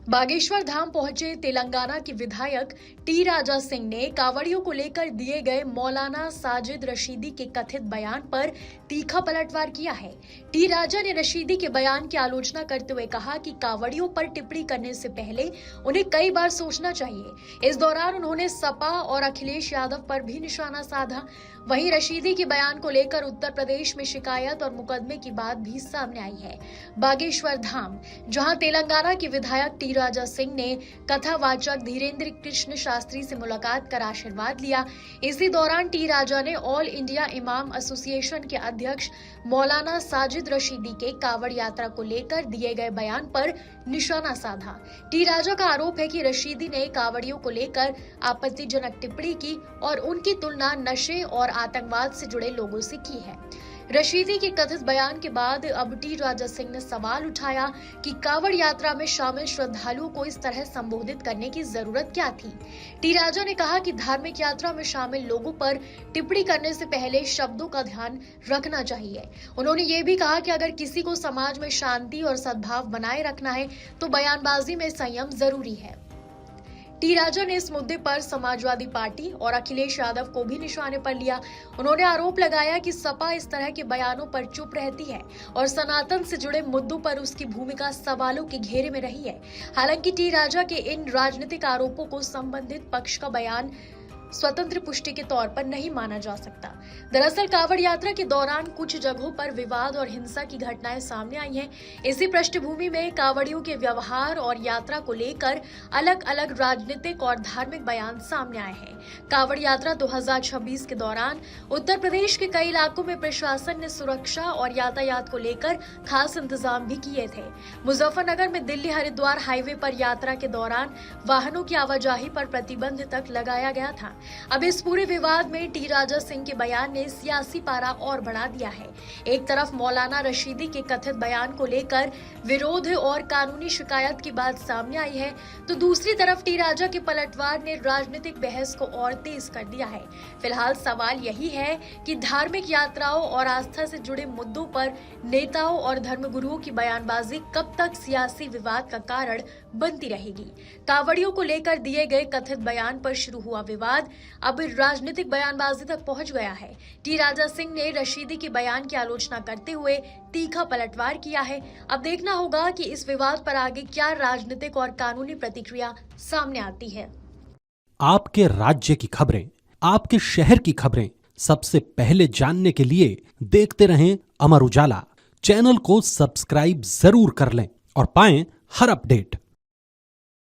बागेश्वर धाम पहुंचे तेलंगाना के विधायक टी राजा सिंह ने कांवड़ियों को लेकर दिए गए मौलाना साजिद रशीदी के कथित बयान पर तीखा पलटवार किया है। टी राजा ने रशीदी के बयान की आलोचना करते हुए कहा कि कांवड़ियों पर टिप्पणी करने से पहले उन्हें कई बार सोचना चाहिए। इस दौरान उन्होंने सपा और अखिलेश यादव पर भी निशाना साधा। वहीं रशीदी के बयान को लेकर उत्तर प्रदेश में शिकायत और मुकदमे की बात भी सामने आई है। बागेश्वर धाम, जहां तेलंगाना के विधायक टी राजा सिंह ने कथावाचक धीरेन्द्र कृष्ण शास्त्री से मुलाकात कर आशीर्वाद लिया। इसी दौरान टी राजा ने ऑल इंडिया इमाम एसोसिएशन के अध्यक्ष मौलाना साजिद रशीदी के कांवड़ यात्रा को लेकर दिए गए बयान पर निशाना साधा। टी राजा का आरोप है कि रशीदी ने कांवड़ियों को लेकर आपत्तिजनक टिप्पणी की और उनकी तुलना नशे और आतंकवाद से जुड़े लोगों से की है। रशीदी के कथित बयान के बाद अब टी राजा सिंह ने सवाल उठाया कि कांवड़ यात्रा में शामिल श्रद्धालुओं को इस तरह संबोधित करने की जरूरत क्या थी। टी राजा ने कहा कि धार्मिक यात्रा में शामिल लोगों पर टिप्पणी करने से पहले शब्दों का ध्यान रखना चाहिए। उन्होंने ये भी कहा कि अगर किसी को समाज में शांति और सद्भाव बनाए रखना है तो बयानबाजी में संयम जरूरी है। टी राजा ने इस मुद्दे पर समाजवादी पार्टी और अखिलेश यादव को भी निशाने पर लिया। उन्होंने आरोप लगाया कि सपा इस तरह के बयानों पर चुप रहती है और सनातन से जुड़े मुद्दों पर उसकी भूमिका सवालों के घेरे में रही है। हालांकि टी राजा के इन राजनीतिक आरोपों को संबंधित पक्ष का बयान स्वतंत्र पुष्टि के तौर पर नहीं माना जा सकता। दरअसल कांवड़ यात्रा के दौरान कुछ जगहों पर विवाद और हिंसा की घटनाएं सामने आई हैं। इसी पृष्ठभूमि में कांवड़ियों के व्यवहार और यात्रा को लेकर अलग अलग राजनीतिक और धार्मिक बयान सामने आए हैं। कांवड़ यात्रा 2026 के दौरान उत्तर प्रदेश के कई इलाकों में प्रशासन ने सुरक्षा और यातायात को लेकर खास इंतजाम भी किए थे। मुजफ्फरनगर में दिल्ली हरिद्वार हाईवे पर यात्रा के दौरान वाहनों की आवाजाही पर प्रतिबंध तक लगाया गया था। अब इस पूरे विवाद में टी राजा सिंह के बयान ने सियासी पारा और बढ़ा दिया है। एक तरफ मौलाना रशीदी के कथित बयान को लेकर विरोध और कानूनी शिकायत की बात सामने आई है, तो दूसरी तरफ टी राजा के पलटवार ने राजनीतिक बहस को और तेज कर दिया है। फिलहाल सवाल यही है कि धार्मिक यात्राओं और आस्था से जुड़े मुद्दों पर नेताओं और धर्मगुरुओं की बयानबाजी कब तक सियासी विवाद का कारण बनती रहेगी। कांवड़ियों को लेकर दिए गए कथित बयान पर शुरू हुआ विवाद अब राजनीतिक बयानबाजी तक पहुंच गया है। टी राजा सिंह ने रशीदी के बयान की आलोचना करते हुए तीखा पलटवार किया है। अब देखना होगा कि इस विवाद पर आगे क्या राजनीतिक और कानूनी प्रतिक्रिया सामने आती है। आपके राज्य की खबरें, आपके शहर की खबरें सबसे पहले जानने के लिए देखते रहें अमर उजाला। चैनल को सब्सक्राइब जरूर कर लें और पाएं हर अपडेट।